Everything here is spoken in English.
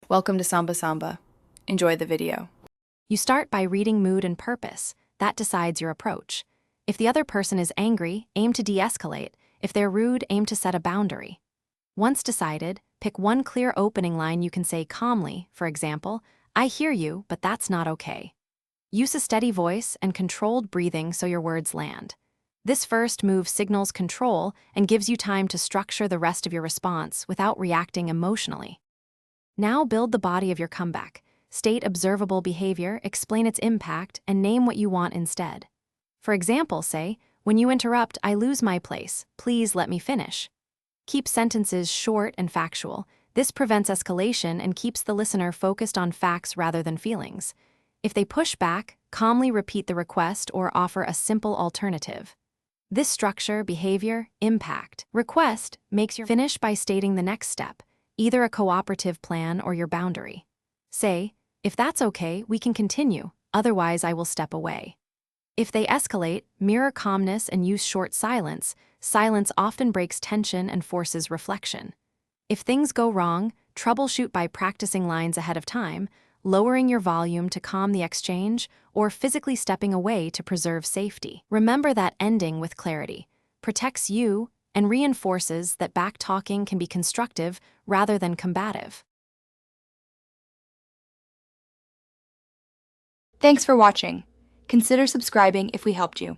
Welcome to Samba Samba. Enjoy the video. You start by reading mood and purpose. That decides your approach. If the other person is angry, aim to de-escalate. If they're rude, aim to set a boundary. Once decided, pick one clear opening line you can say calmly. For example, "I hear you, but that's not okay." Use a steady voice and controlled breathing so your words land. This first move signals control and gives you time to structure the rest of your response without reacting emotionally. Now build the body of your comeback. State observable behavior, explain its impact, and name what you want instead. For example, say, "When you interrupt, I lose my place. Please let me finish." Keep sentences short and factual. This prevents escalation and keeps the listener focused on facts rather than feelings. If they push back, calmly repeat the request or offer a simple alternative. This structure, behavior, impact, request makes your finish by stating the next step, either a cooperative plan or your boundary. Say, "If that's okay, we can continue, otherwise I will step away." If they escalate, mirror calmness and use short silence. Silence often breaks tension and forces reflection. If things go wrong, troubleshoot by practicing lines ahead of time, lowering your volume to calm the exchange, or physically stepping away to preserve safety. Remember that ending with clarity protects you and reinforces that back-talking can be constructive rather than combative. Thanks for watching. Consider subscribing if we helped you.